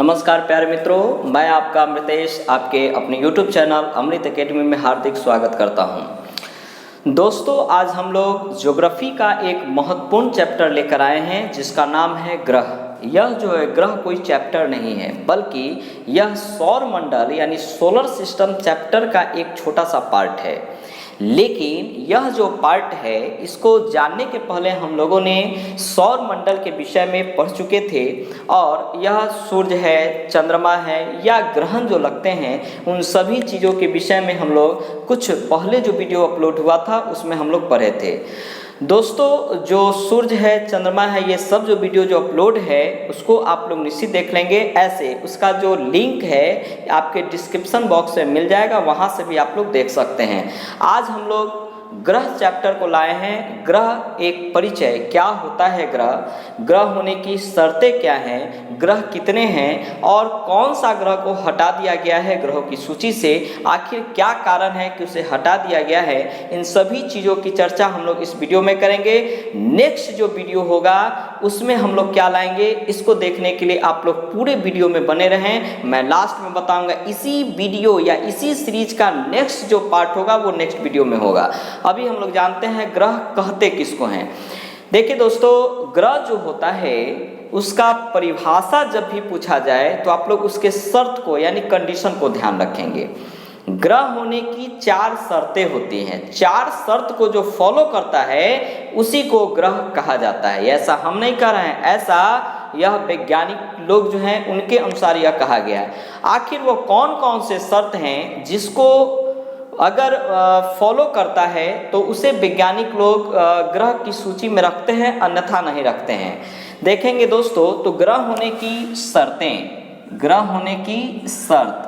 नमस्कार प्यारे मित्रों, मैं आपका अमृतेश आपके अपने YouTube चैनल अमृत एकेडमी में हार्दिक स्वागत करता हूं। दोस्तों, आज हम लोग ज्योग्राफी का एक महत्वपूर्ण चैप्टर लेकर आए हैं जिसका नाम है ग्रह। यह जो है ग्रह कोई चैप्टर नहीं है, बल्कि यह सौर मंडल यानी सोलर सिस्टम चैप्टर का एक छोटा सा पार्ट है। लेकिन यह जो पार्ट है इसको जानने के पहले हम लोगों ने सौर मंडल के विषय में पढ़ चुके थे और यह सूर्य है, चंद्रमा है या ग्रहण जो लगते हैं उन सभी चीज़ों के विषय में हम लोग कुछ पहले जो वीडियो अपलोड हुआ था उसमें हम लोग पढ़े थे। दोस्तों, जो सूर्य है, चंद्रमा है, ये सब जो वीडियो जो अपलोड है उसको आप लोग निश्चित देख लेंगे। ऐसे उसका जो लिंक है आपके डिस्क्रिप्शन बॉक्स में मिल जाएगा, वहाँ से भी आप लोग देख सकते हैं। आज हम लोग ग्रह चैप्टर को लाए हैं। ग्रह एक परिचय, क्या होता है ग्रह, ग्रह होने की शर्तें क्या हैं, ग्रह कितने हैं और कौन सा ग्रह को हटा दिया गया है ग्रहों की सूची से, आखिर क्या कारण है कि उसे हटा दिया गया है, इन सभी चीज़ों की चर्चा हम लोग इस वीडियो में करेंगे। नेक्स्ट जो वीडियो होगा उसमें हम लोग क्या लाएंगे, इसको देखने के लिए आप लोग पूरे वीडियो में बने रहें। मैं लास्ट में बताऊंगा इसी वीडियो या इसी सीरीज का नेक्स्ट जो पार्ट होगा वो नेक्स्ट वीडियो में होगा। अभी हम लोग जानते हैं ग्रह कहते किसको हैं। देखिए दोस्तों, ग्रह जो होता है उसका परिभाषा जब भी पूछा जाए तो आप लोग उसके शर्त को यानी कंडीशन को ध्यान रखेंगे। ग्रह होने की 4 शर्तें होती हैं। 4 शर्त को जो फॉलो करता है उसी को ग्रह कहा जाता है। ऐसा हम नहीं कह रहे हैं, ऐसा यह वैज्ञानिक लोग जो हैं उनके अनुसार यह कहा गया है। आखिर वो कौन कौन से शर्त हैं जिसको अगर फॉलो करता है तो उसे वैज्ञानिक लोग ग्रह की सूची में रखते हैं, अन्यथा नहीं रखते हैं। देखेंगे दोस्तों, तो ग्रह होने की शर्तें, ग्रह होने की शर्त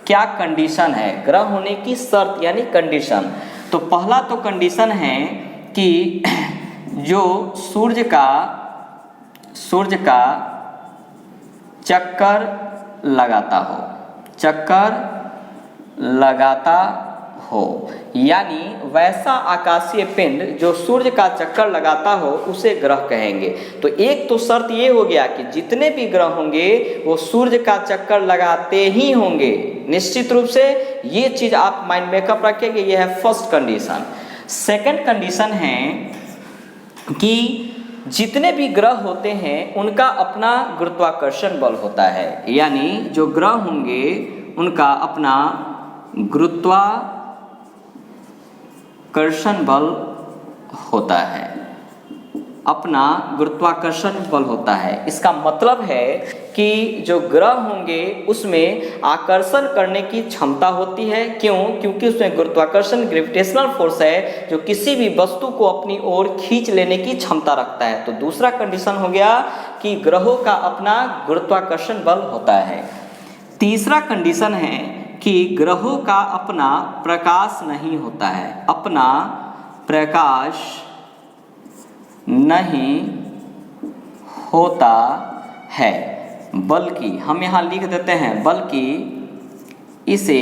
क्या कंडीशन है, ग्रह होने की शर्त यानी कंडीशन। तो पहला तो कंडीशन है कि जो सूर्य का चक्कर लगाता हो, चक्कर लगाता हो, यानी वैसा आकाशीय पिंड जो सूर्य का चक्कर लगाता हो उसे ग्रह कहेंगे। तो एक तो शर्त ये हो गया कि जितने भी ग्रह होंगे वो सूर्य का चक्कर लगाते ही होंगे। निश्चित रूप से ये चीज़ आप माइंड मेकअप रखेंगे, ये है फर्स्ट कंडीशन। सेकंड कंडीशन है कि जितने भी ग्रह होते हैं उनका अपना गुरुत्वाकर्षण बल होता है, यानी जो ग्रह होंगे उनका अपना गुरुत्वाकर्षण बल होता है, अपना गुरुत्वाकर्षण बल होता है। इसका मतलब है कि जो ग्रह होंगे उसमें आकर्षण करने की क्षमता होती है। क्यों? क्योंकि उसमें गुरुत्वाकर्षण ग्रेविटेशनल फोर्स है जो किसी भी वस्तु को अपनी ओर खींच लेने की क्षमता रखता है। तो दूसरा कंडीशन हो गया कि ग्रहों का अपना गुरुत्वाकर्षण बल होता है। तीसरा कंडीशन है कि ग्रहों का अपना प्रकाश नहीं होता है, अपना प्रकाश नहीं होता है, बल्कि हम यहाँ लिख देते हैं बल्कि इसे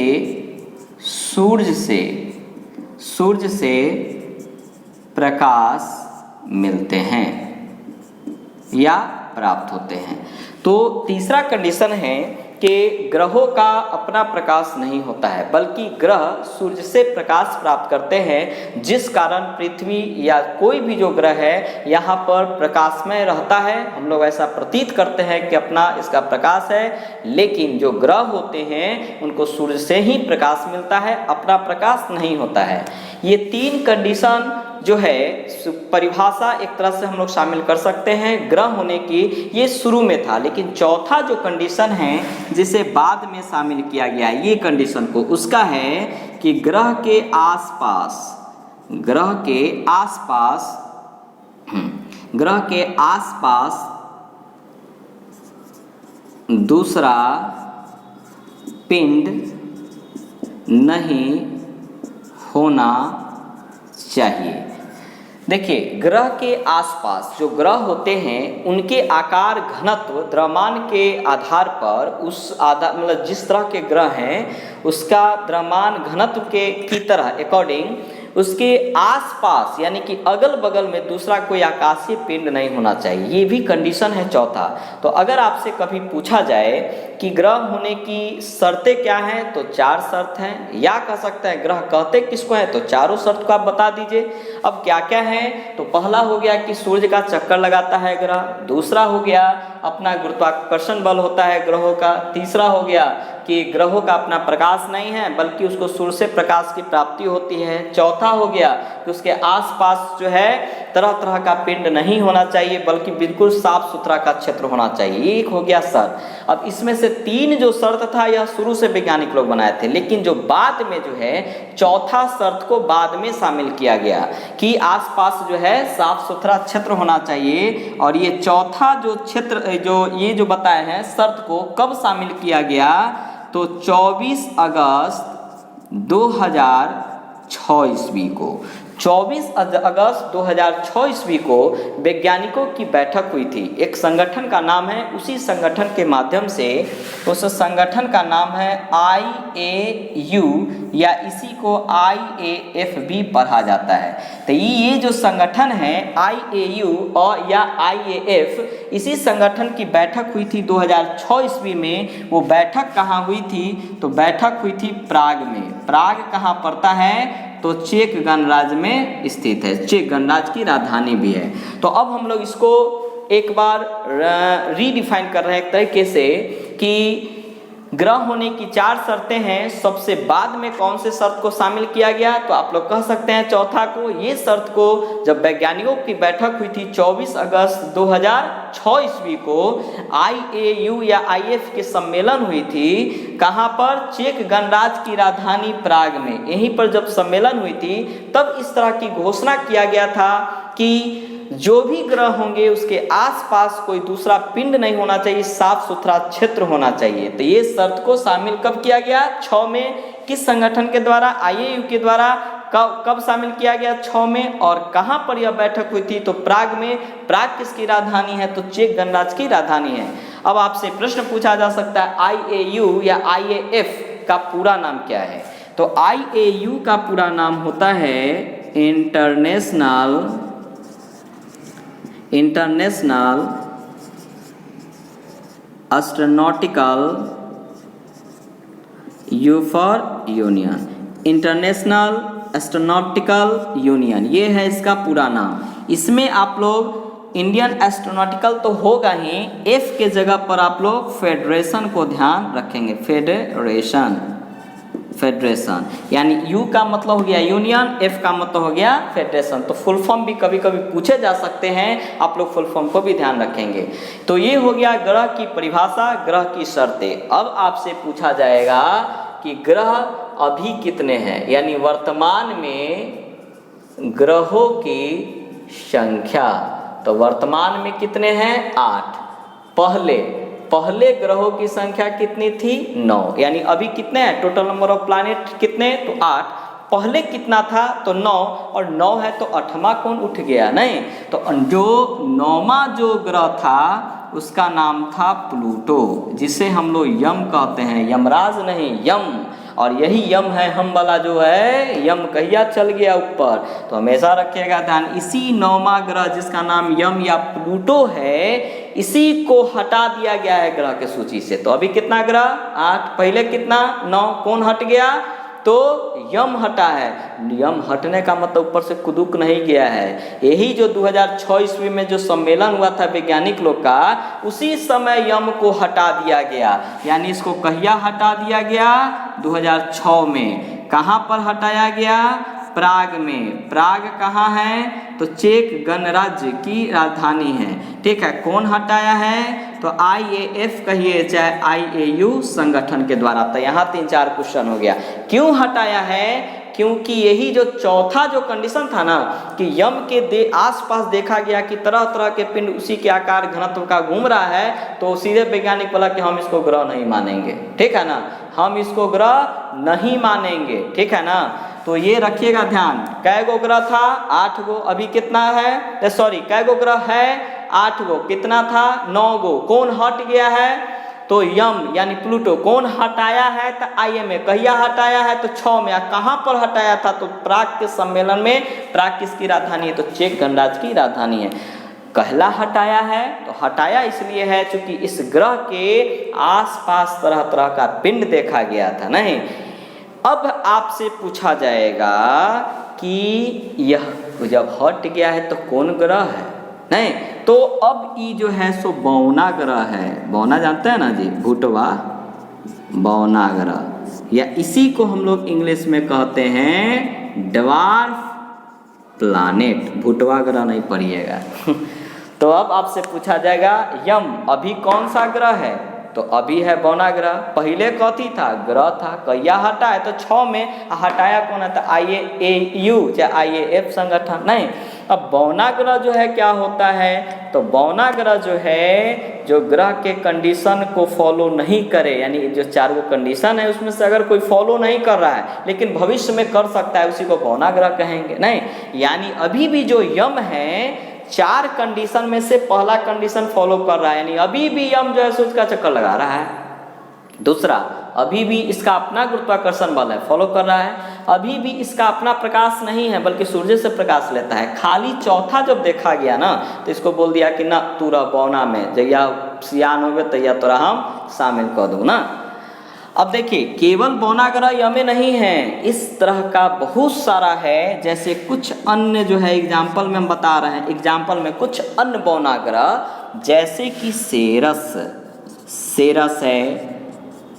सूर्य से प्रकाश मिलते हैं या प्राप्त होते हैं। तो तीसरा कंडीशन है कि ग्रहों का अपना प्रकाश नहीं होता है, बल्कि ग्रह सूर्य से प्रकाश प्राप्त करते हैं, जिस कारण पृथ्वी या कोई भी जो ग्रह है यहाँ पर प्रकाशमय रहता है। हम लोग ऐसा प्रतीत करते हैं कि अपना इसका प्रकाश है, लेकिन जो ग्रह होते हैं उनको सूर्य से ही प्रकाश मिलता है, अपना प्रकाश नहीं होता है। ये 3 कंडीशन जो है परिभाषा एक तरह से हम लोग शामिल कर सकते हैं ग्रह होने की। ये शुरू में था, लेकिन चौथा जो कंडीशन है जिसे बाद में शामिल किया गया ये कंडीशन को, उसका है कि ग्रह के आसपास दूसरा पिंड नहीं होना चाहिए। देखिए, ग्रह के आसपास जो ग्रह होते हैं उनके आकार, घनत्व, द्रव्यमान के आधार पर उस आधार मतलब जिस तरह के ग्रह हैं उसका द्रव्यमान घनत्व की तरह अकॉर्डिंग उसके आसपास यानी कि अगल बगल में दूसरा कोई आकाशीय पिंड नहीं होना चाहिए, ये भी कंडीशन है चौथा। तो अगर आपसे कभी पूछा जाए कि ग्रह होने की शर्तें क्या हैं, तो 4 शर्त हैं, या कह सकते हैं ग्रह कहते किसको हैं, तो चारों शर्त को आप बता दीजिए। अब क्या क्या है, तो पहला हो गया कि सूर्य का चक्कर लगाता है ग्रह, दूसरा हो गया अपना गुरुत्वाकर्षण बल होता है ग्रहों का, तीसरा हो गया कि ग्रहों का अपना प्रकाश नहीं है बल्कि उसको सूर्य से प्रकाश की प्राप्ति होती है, चौथा हो गया कि उसके आसपास जो है तरह तरह का पिंड नहीं होना चाहिए बल्कि बिल्कुल साफ सुथरा का क्षेत्र होना चाहिए, एक हो गया शर्त। अब इसमें से 3 जो शर्त था यह शुरू से वैज्ञानिक लोग बनाए थे, लेकिन जो बाद में जो है चौथा शर्त को बाद में शामिल किया गया कि आसपास जो है साफ सुथरा क्षेत्र होना चाहिए। और ये चौथा जो क्षेत्र जो बताए हैं शर्त को कब शामिल किया गया, तो 24 अगस्त 2006 ईस्वी को, 24 अगस्त 2006 ईस्वी को वैज्ञानिकों की बैठक हुई थी। एक संगठन का नाम है, उसी संगठन के माध्यम से, उस संगठन का नाम है IAU या इसी को IAF भी पढ़ा जाता है। तो ये जो संगठन है IAU और या IAF, इसी संगठन की बैठक हुई थी 2006 ईस्वी में। वो बैठक कहाँ हुई थी, तो बैठक हुई थी प्राग में। प्राग कहाँ पड़ता है, तो चेक गणराज्य में स्थित है, चेक गणराज्य की राजधानी भी है। तो अब हम लोग इसको एक बार रीडिफाइन कर रहे हैं एक तरीके से कि ग्रह होने की 4 शर्तें हैं, सबसे बाद में कौन से शर्त को शामिल किया गया, तो आप लोग कह सकते हैं चौथा को। ये शर्त को जब वैज्ञानिकों की बैठक हुई थी 24 अगस्त 2006 ईस्वी को, IAU या IF के सम्मेलन हुई थी, कहाँ पर, चेक गणराज्य की राजधानी प्राग में। यहीं पर जब सम्मेलन हुई थी तब इस तरह की घोषणा किया गया था कि जो भी ग्रह होंगे उसके आसपास कोई दूसरा पिंड नहीं होना चाहिए, साफ सुथरा क्षेत्र होना चाहिए। तो ये शर्त को शामिल कब किया गया, 6 में, किस संगठन के द्वारा, IAU के द्वारा। कब शामिल किया गया, 6 में। और कहाँ पर यह बैठक हुई थी, तो प्राग में। प्राग किसकी राजधानी है, तो चेक गणराज्य की राजधानी है। अब आपसे प्रश्न पूछा जा सकता है IAU या IAF का पूरा नाम क्या है, तो IAU का पूरा नाम होता है international astronautical union, international astronautical union, ये है इसका पूरा नाम। इसमें आप लोग इंडियन एस्ट्रोनॉटिकल तो होगा ही, F के जगह पर आप लोग फेडरेशन को ध्यान रखेंगे, फेडरेशन यानी U का मतलब हो गया यूनियन, F का मतलब हो गया फेडरेशन। तो फुल फॉर्म भी कभी कभी पूछे जा सकते हैं, आप लोग फुल फॉर्म को भी ध्यान रखेंगे। तो ये हो गया ग्रह की परिभाषा, ग्रह की शर्तें। अब आपसे पूछा जाएगा कि ग्रह अभी कितने हैं, यानी वर्तमान में ग्रहों की संख्या। तो वर्तमान में कितने हैं, 8। पहले ग्रहों की संख्या कितनी थी, 9। यानी अभी कितने हैं, टोटल नंबर ऑफ प्लैनेट कितने, तो 8। पहले कितना था, तो 9, और 9 है तो 8वां कौन उठ गया, नहीं। तो जो 9वां जो ग्रह था उसका नाम था प्लूटो, जिसे हम लोग यम कहते हैं, यमराज नहीं, यम। और यही यम है, हम वाला जो है यम कहिया चल गया ऊपर, तो हमेशा रखिएगा ध्यान। इसी 9वां ग्रह जिसका नाम यम या प्लूटो है, इसी को हटा दिया गया है ग्रह के सूची से। तो अभी कितना ग्रह, 8, पहले कितना, 9, कौन हट गया, तो यम हटा है। यम हटने का मतलब ऊपर से कुदुक नहीं गया है। यही जो 2006 ईस्वी में जो सम्मेलन हुआ था वैज्ञानिक लोग का, उसी समय यम को हटा दिया गया। यानी इसको कहिया हटा दिया गया, 2006 में। कहाँ पर हटाया गया, प्राग में। प्राग कहाँ है, तो चेक गणराज्य की राजधानी है, ठीक है। कौन हटाया है, तो IAF कहिए चाहे IAU संगठन के द्वारा। तो यहाँ 3-4 क्वेश्चन हो गया। क्यों हटाया है, क्योंकि यही जो चौथा जो कंडीशन था ना कि यम के आसपास देखा गया कि तरह तरह के पिंड उसी के आकार घनत्व का घूम रहा है, तो सीधे वैज्ञानिक बोला कि हम इसको ग्रह नहीं मानेंगे, ठीक है ना, हम इसको ग्रह नहीं मानेंगे, ठीक है ना। तो ये रखिएगा ध्यान। कै गो ग्रह था, 8 गो। अभी कितना है, सॉरी कै गो ग्रह है, 8 गो। कितना था, 9 गो। कौन हट गया है, तो यम यानी प्लूटो। कौन हटाया है? तो आइए में। कहिया हटाया है? तो 6 में। कहाँ पर हटाया था? तो प्राग के सम्मेलन में। प्राग किसकी राजधानी है? तो चेक गणराज्य की राजधानी है। कहला हटाया है, तो हटाया इसलिए है क्योंकि इस ग्रह के आसपास तरह तरह का पिंड देखा गया था। नहीं, अब आपसे पूछा जाएगा कि यह जब हट गया है तो कौन ग्रह है? नहीं, तो अब ये जो है सो बौना ग्रह है। बौना जानते हैं ना जी, भुटवा बौना ग्रह, या इसी को हम लोग इंग्लिश में कहते हैं ड्वार्फ प्लानेट। भुटवा ग्रह नहीं पढ़िएगा। तो अब आपसे पूछा जाएगा यम अभी कौन सा ग्रह है? तो अभी है बौना ग्रह। पहले कथी था? ग्रह था। कहिया हटा है? तो 6 में। हटाया कौन है? तो IAU चाहे IAF संगठन। नहीं, अब बौना ग्रह जो है क्या होता है? तो बौना ग्रह जो है, जो ग्रह के कंडीशन को फॉलो नहीं करे, यानी जो 4 गो कंडीशन है उसमें से अगर कोई फॉलो नहीं कर रहा है लेकिन भविष्य में कर सकता है, उसी को बौना ग्रह कहेंगे। नहीं, यानी अभी भी जो यम है 4 कंडीशन में से पहला कंडीशन फॉलो कर रहा है, यानी अभी भी यम जो है सूर्य का चक्कर लगा रहा है। दूसरा, अभी भी इसका अपना गुरुत्वाकर्षण बल है, फॉलो कर रहा है। अभी भी इसका अपना प्रकाश नहीं है बल्कि सूर्य से प्रकाश लेता है। खाली चौथा जब देखा गया ना तो इसको बोल दिया कि ना तू रह बौना में, जैया सियान हो गए तैया तोरा हम शामिल कर दूँ ना। अब देखिए, केवल बौना ग्रह यमे नहीं है, इस तरह का बहुत सारा है। जैसे कुछ अन्य जो है एग्जाम्पल में हम बता रहे हैं, एग्जाम्पल में कुछ अन्य बौना ग्रह जैसे कि सेरस है,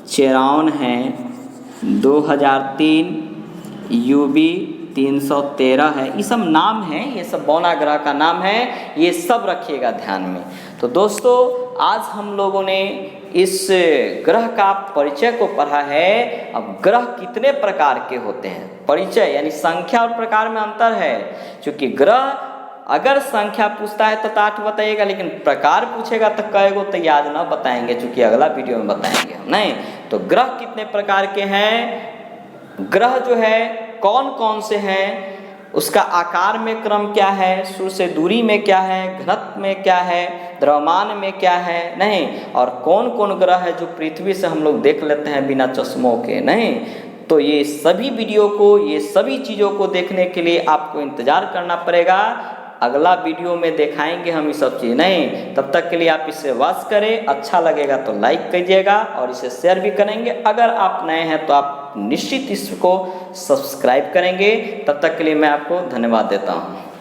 चेरॉन है, 2003, UB 313 है, ये सब नाम है, ये सब बौना ग्रह का नाम है, ये सब रखिएगा ध्यान में। तो दोस्तों, आज हम लोगों ने इस ग्रह का परिचय को पढ़ा है। अब ग्रह कितने प्रकार के होते हैं, परिचय यानी संख्या और प्रकार में अंतर है। क्योंकि ग्रह अगर संख्या पूछता है तो 8 बताइएगा, लेकिन प्रकार पूछेगा तो कई गो तो याद ना बताएंगे, चूंकि अगला वीडियो में बताएंगे। नहीं, तो ग्रह कितने प्रकार के हैं, ग्रह जो है कौन कौन से हैं, उसका आकार में क्रम क्या है, सूर्य से दूरी में क्या है, घनत्व में क्या है, द्रव्यमान में क्या है, नहीं, और कौन कौन ग्रह है जो पृथ्वी से हम लोग देख लेते हैं बिना चश्मों के। नहीं, तो ये सभी वीडियो को, ये सभी चीज़ों को देखने के लिए आपको इंतज़ार करना पड़ेगा। अगला वीडियो में दिखाएंगे हम ये सब चीज़। नहीं, तब तक के लिए आप इसे वॉच करें, अच्छा लगेगा तो लाइक कीजिएगा और इसे शेयर भी करेंगे। अगर आप नए हैं तो आप निश्चित इसको सब्सक्राइब करेंगे। तब तक के लिए मैं आपको धन्यवाद देता हूँ।